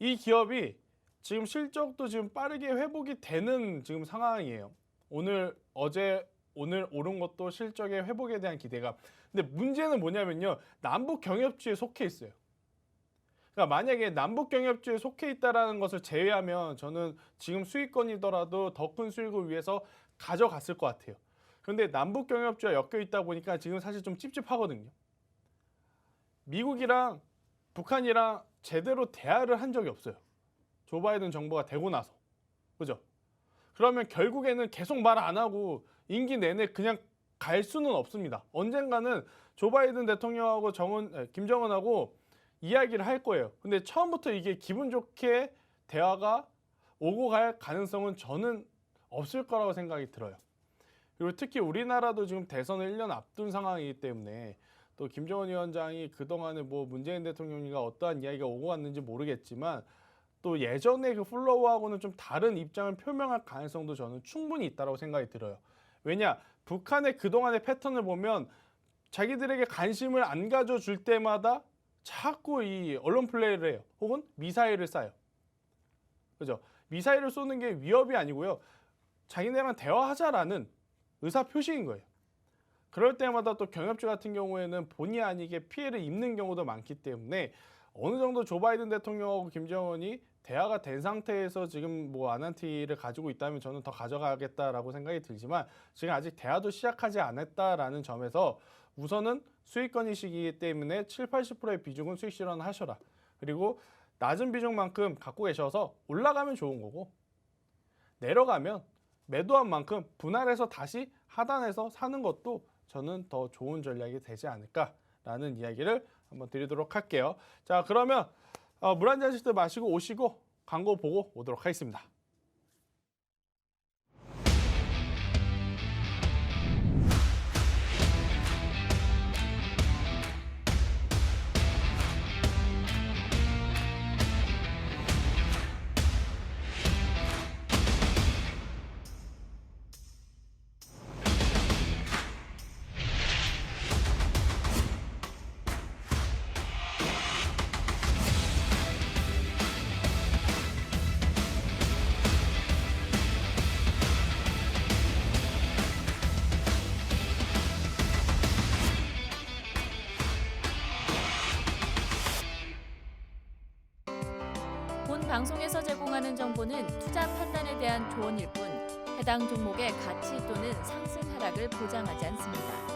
A: 이 기업이 지금 실적도 지금 빠르게 회복이 되는 지금 상황이에요. 오늘 오른 것도 실적의 회복에 대한 기대감. 근데 문제는 뭐냐면요. 남북 경협주에 속해 있어요. 그러니까 만약에 남북 경협주에 속해 있다라는 것을 제외하면 저는 지금 수익권이더라도 더 큰 수익을 위해서 가져갔을 것 같아요. 그런데 남북 경협주와 엮여 있다 보니까 지금 사실 좀 찝찝하거든요. 미국이랑 북한이랑 제대로 대화를 한 적이 없어요. 조 바이든 정부가 되고 나서. 그죠? 그러면 결국에는 계속 말 안 하고 임기 내내 그냥 갈 수는 없습니다. 언젠가는 조 바이든 대통령하고 김정은하고 이야기를 할 거예요. 근데 처음부터 이게 기분 좋게 대화가 오고 갈 가능성은 저는 없을 거라고 생각이 들어요. 그리고 특히 우리나라도 지금 대선을 1년 앞둔 상황이기 때문에 또 김정은 위원장이 그동안에 뭐 문재인 대통령과 어떠한 이야기가 오고 갔는지 모르겠지만 또 예전의 그 플로우하고는 좀 다른 입장을 표명할 가능성도 저는 충분히 있다고 생각이 들어요. 왜냐? 북한의 그동안의 패턴을 보면 자기들에게 관심을 안 가져줄 때마다 자꾸 이 언론 플레이를 해요. 혹은 미사일을 쏴요. 그죠? 미사일을 쏘는 게 위협이 아니고요. 자기네랑 대화하자라는 의사표시인 거예요. 그럴 때마다 또 경협주 같은 경우에는 본의 아니게 피해를 입는 경우도 많기 때문에 어느 정도 조 바이든 대통령하고 김정은이 대화가 된 상태에서 지금 뭐 아난티를 가지고 있다면 저는 더 가져가겠다라고 생각이 들지만 지금 아직 대화도 시작하지 않았다라는 점에서 우선은 수익권이시기 때문에 7, 80%의 비중은 수익 실현하셔라. 그리고 낮은 비중만큼 갖고 계셔서 올라가면 좋은 거고 내려가면 매도한 만큼 분할해서 다시 하단해서 사는 것도 저는 더 좋은 전략이 되지 않을까라는 이야기를 한번 드리도록 할게요. 자, 그러면 물 한 잔씩 마시고 오시고 광고 보고 오도록 하겠습니다.
C: 방송에서 제공하는 정보는 투자 판단에 대한 조언일 뿐 해당 종목의 가치 또는 상승 하락을 보장하지 않습니다.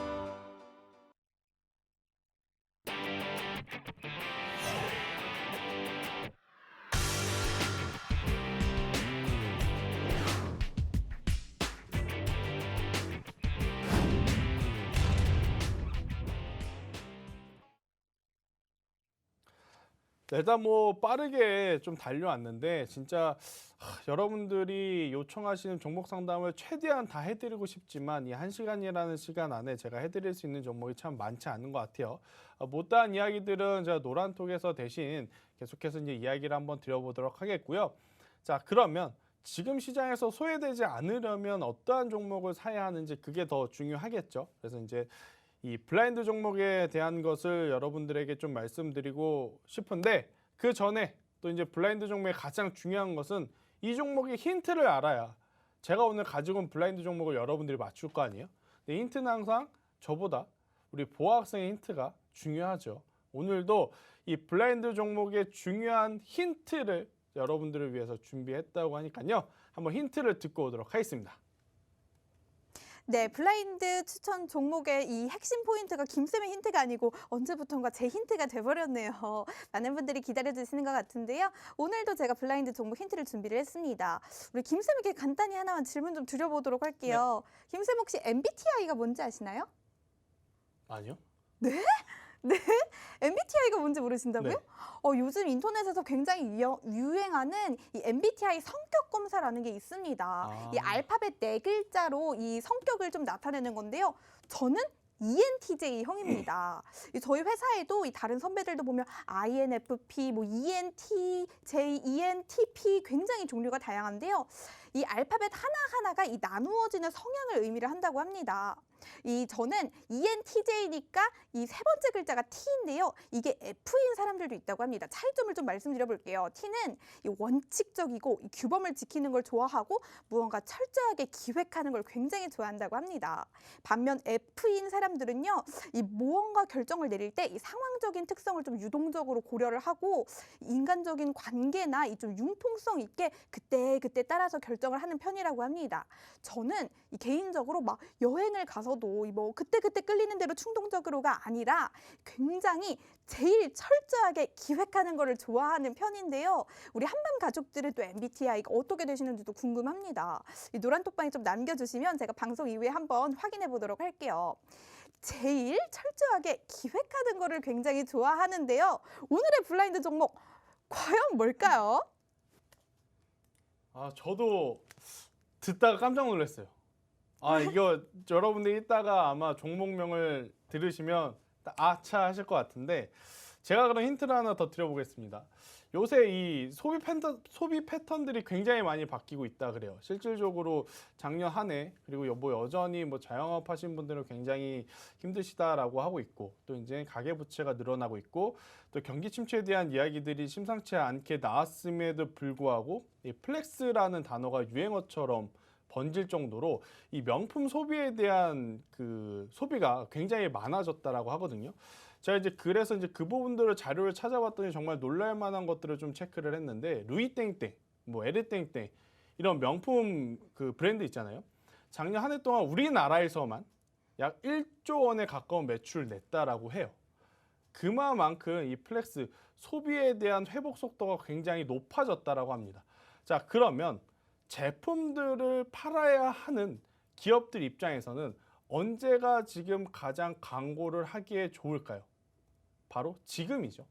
A: 일단 뭐 빠르게 좀 달려왔는데 진짜 여러분들이 요청하시는 종목 상담을 최대한 다 해드리고 싶지만 이 1시간이라는 시간 안에 제가 해드릴 수 있는 종목이 참 많지 않은 것 같아요. 못다한 이야기들은 제가 노란톡에서 대신 계속해서 이제 이야기를 한번 드려보도록 하겠고요. 자, 그러면 지금 시장에서 소외되지 않으려면 어떠한 종목을 사야 하는지 그게 더 중요하겠죠. 그래서 이제 이 블라인드 종목에 대한 것을 여러분들에게 좀 말씀드리고 싶은데 그 전에 또 이제 블라인드 종목의 가장 중요한 것은 이 종목의 힌트를 알아야 제가 오늘 가지고 온 블라인드 종목을 여러분들이 맞출 거 아니에요? 근데 힌트는 항상 저보다 우리 보아 학생의 힌트가 중요하죠. 오늘도 이 블라인드 종목의 중요한 힌트를 여러분들을 위해서 준비했다고 하니까요. 한번 힌트를 듣고 오도록 하겠습니다.
B: 네, 블라인드 추천 종목의 이 핵심 포인트가 김쌤의 힌트가 아니고 언제부턴가 제 힌트가 돼버렸네요. 많은 분들이 기다려주시는 것 같은데요. 오늘도 제가 블라인드 종목 힌트를 준비를 했습니다. 우리 김쌤에게 간단히 하나만 질문 좀 드려보도록 할게요. 김쌤 혹시 MBTI가 뭔지 아시나요?
A: 아니요.
B: 네? MBTI가 뭔지 모르신다고요?
A: 네.
B: 요즘 인터넷에서 굉장히 유행하는 이 MBTI 성격 검사라는 게 있습니다. 이 알파벳 4글자로 이 성격을 좀 나타내는 건데요. 저는 ENTJ형입니다. 저희 회사에도 이 다른 선배들도 보면 INFP, 뭐 ENTJ, ENTP 굉장히 종류가 다양한데요. 이 알파벳 하나하나가 이 나누어지는 성향을 의미를 한다고 합니다. 저는 ENTJ니까 이 세 번째 글자가 T인데요. 이게 F인 사람들도 있다고 합니다. 차이점을 좀 말씀드려 볼게요. T는 이 원칙적이고 이 규범을 지키는 걸 좋아하고 무언가 철저하게 기획하는 걸 굉장히 좋아한다고 합니다. 반면 F인 사람들은요. 이 무언가 결정을 내릴 때 이 상황적인 특성을 좀 유동적으로 고려를 하고 인간적인 관계나 이 좀 융통성 있게 그때 따라서 결정을 하는 편이라고 합니다. 저는 개인적으로 막 여행을 가서도 뭐 그때 끌리는 대로 충동적으로가 아니라 굉장히 제일 철저하게 기획하는 거를 좋아하는 편인데요. 우리 한밤 가족들은 또 MBTI가 어떻게 되시는지도 궁금합니다. 이 노란톡방에 좀 남겨주시면 제가 방송 이후에 한번 확인해 보도록 할게요. 제일 철저하게 기획하는 거를 굉장히 좋아하는데요. 오늘의 블라인드 종목 과연 뭘까요?
A: 저도 듣다가 깜짝 놀랐어요. 이거 여러분들이 이따가 아마 종목명을 들으시면 아차 하실 것 같은데 제가 그럼 힌트를 하나 더 드려보겠습니다. 요새 이 소비 패턴들이 굉장히 많이 바뀌고 있다 그래요. 실질적으로 작년 한 해 그리고 여전히 뭐 자영업 하신 분들은 굉장히 힘드시다라고 하고 있고 또 이제 가계부채가 늘어나고 있고 또 경기 침체에 대한 이야기들이 심상치 않게 나왔음에도 불구하고 이 플렉스라는 단어가 유행어처럼 번질 정도로 이 명품 소비에 대한 그 소비가 굉장히 많아졌다라고 하거든요. 제가 그래서 그 부분들을 자료를 찾아봤더니 정말 놀랄 만한 것들을 좀 체크를 했는데 루이땡땡, 뭐 에르땡땡 이런 명품 그 브랜드 있잖아요. 작년 한 해 동안 우리나라에서만 약 1조 원에 가까운 매출을 냈다라고 해요. 그만큼 이 플렉스 소비에 대한 회복 속도가 굉장히 높아졌다라고 합니다. 자, 그러면 제품들을 팔아야 하는 기업들 입장에서는 언제가 지금 가장 광고를 하기에 좋을까요? 바로 지금이죠.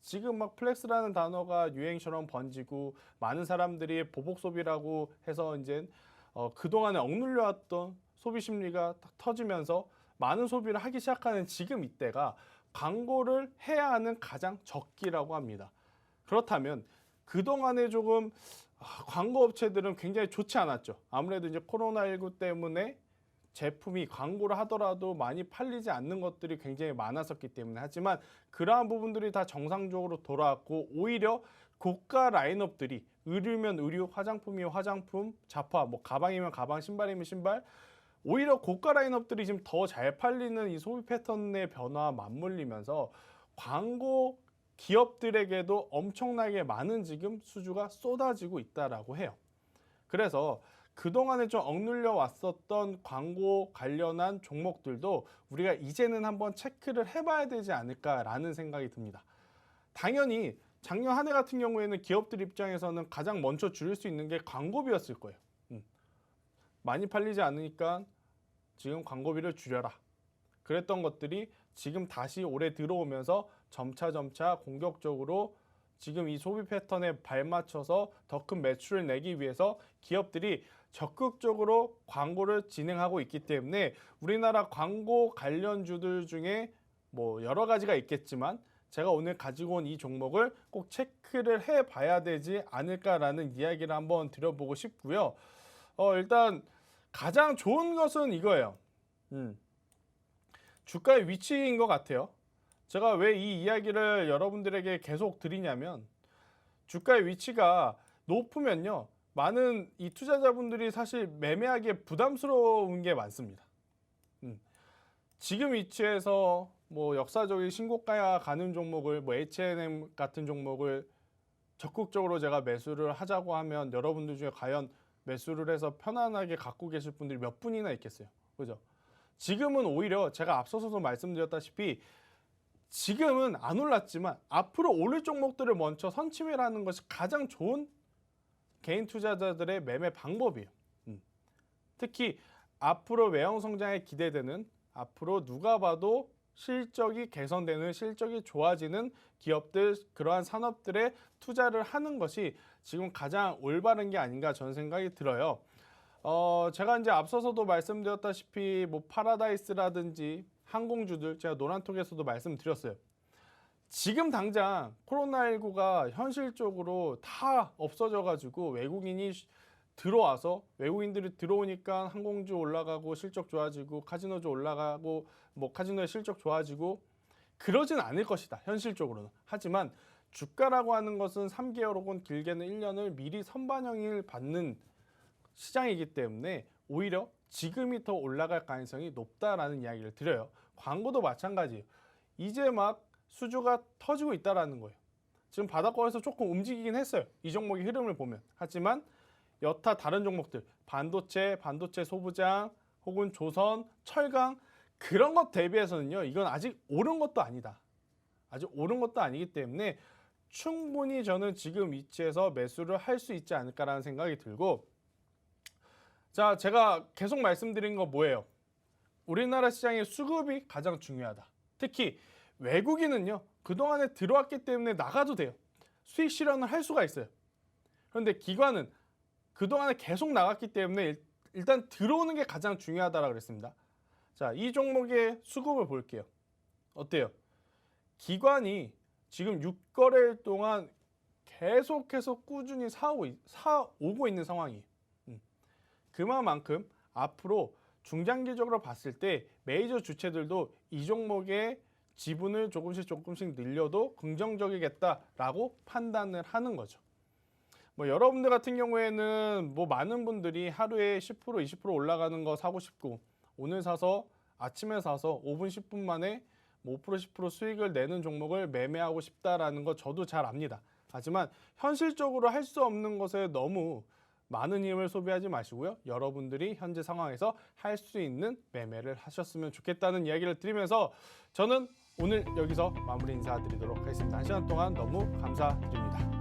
A: 지금 막 플렉스라는 단어가 유행처럼 번지고 많은 사람들이 보복 소비라고 해서 이제 그동안에 억눌려 왔던 소비 심리가 딱 터지면서 많은 소비를 하기 시작하는 지금 이때가 광고를 해야 하는 가장 적기라고 합니다. 그렇다면 그동안에 조금 광고 업체들은 굉장히 좋지 않았죠. 아무래도 이제 코로나19 때문에 제품이 광고를 하더라도 많이 팔리지 않는 것들이 굉장히 많았었기 때문에 하지만 그러한 부분들이 다 정상적으로 돌아왔고 오히려 고가 라인업들이 의류면 의류, 화장품이면 화장품, 잡화, 뭐 가방이면 가방, 신발이면 신발 오히려 고가 라인업들이 지금 더 잘 팔리는 이 소비 패턴의 변화와 맞물리면서 광고 기업들에게도 엄청나게 많은 지금 수주가 쏟아지고 있다라고 해요. 그래서 그동안에 좀 억눌려 왔었던 광고 관련한 종목들도 우리가 이제는 한번 체크를 해봐야 되지 않을까라는 생각이 듭니다. 당연히 작년 한 해 같은 경우에는 기업들 입장에서는 가장 먼저 줄일 수 있는 게 광고비였을 거예요. 많이 팔리지 않으니까 지금 광고비를 줄여라. 그랬던 것들이 지금 다시 올해 들어오면서 점차 공격적으로 지금 이 소비 패턴에 발맞춰서 더 큰 매출을 내기 위해서 기업들이 적극적으로 광고를 진행하고 있기 때문에 우리나라 광고 관련주들 중에 뭐 여러 가지가 있겠지만 제가 오늘 가지고 온 이 종목을 꼭 체크를 해봐야 되지 않을까라는 이야기를 한번 드려보고 싶고요. 일단 가장 좋은 것은 이거예요. 주가의 위치인 것 같아요. 제가 왜 이 이야기를 여러분들에게 계속 드리냐면 주가의 위치가 높으면요. 많은 이 투자자분들이 사실 매매하기에 부담스러운 게 많습니다. 지금 위치에서 뭐 역사적인 신고가에 가는 종목을 뭐 H&M 같은 종목을 적극적으로 제가 매수를 하자고 하면 여러분들 중에 과연 매수를 해서 편안하게 갖고 계실 분들이 몇 분이나 있겠어요. 그죠? 지금은 오히려 제가 앞서서도 말씀드렸다시피 지금은 안 올랐지만 앞으로 오를 종목들을 먼저 선취매를 하는 것이 가장 좋은 개인 투자자들의 매매 방법이에요. 특히 앞으로 외형 성장에 기대되는 앞으로 누가 봐도 실적이 개선되는 실적이 좋아지는 기업들 그러한 산업들에 투자를 하는 것이 지금 가장 올바른 게 아닌가 저는 생각이 들어요. 제가 이제 앞서서도 말씀드렸다시피 뭐 파라다이스라든지 항공주들 제가 노란톡에서도 말씀드렸어요. 지금 당장 코로나19가 현실적으로 다 없어져 가지고 외국인이 들어와서 외국인들이 들어오니까 항공주 올라가고 실적 좋아지고 카지노주 올라가고 뭐 카지노의 실적 좋아지고 그러진 않을 것이다. 현실적으로는. 하지만 주가라고 하는 것은 3개월 혹은 길게는 1년을 미리 선반영을 받는 시장이기 때문에 오히려 지금이 더 올라갈 가능성이 높다라는 이야기를 드려요. 광고도 마찬가지예요. 이제 막 수주가 터지고 있다라는 거예요. 지금 바닥권에서 조금 움직이긴 했어요. 이 종목의 흐름을 보면. 하지만 여타 다른 종목들 반도체 소부장 혹은 조선, 철강 그런 것 대비해서는요. 이건 아직 오른 것도 아니다. 아직 오른 것도 아니기 때문에 충분히 저는 지금 위치에서 매수를 할 수 있지 않을까라는 생각이 들고 자, 제가 계속 말씀드린 거 뭐예요? 우리나라 시장의 수급이 가장 중요하다. 특히 외국인은요. 그동안에 들어왔기 때문에 나가도 돼요. 수익 실현을 할 수가 있어요. 그런데 기관은 그동안에 계속 나갔기 때문에 일단 들어오는 게 가장 중요하다고 그랬습니다. 자, 이 종목의 수급을 볼게요. 어때요? 기관이 지금 6거래일 동안 계속해서 꾸준히 사오고 있는 상황이에요. 그만큼 앞으로 중장기적으로 봤을 때 메이저 주체들도 이 종목의 지분을 조금씩 늘려도 긍정적이겠다라고 판단을 하는 거죠. 뭐 여러분들 같은 경우에는 뭐 많은 분들이 하루에 10% 20% 올라가는 거 사고 싶고 오늘 사서 아침에 사서 5분 10분 만에 뭐 5% 10% 수익을 내는 종목을 매매하고 싶다라는 거 저도 잘 압니다. 하지만 현실적으로 할 수 없는 것에 너무 많은 힘을 소비하지 마시고요. 여러분들이 현재 상황에서 할 수 있는 매매를 하셨으면 좋겠다는 이야기를 드리면서 저는 오늘 여기서 마무리 인사드리도록 하겠습니다. 한 시간 동안 너무 감사드립니다.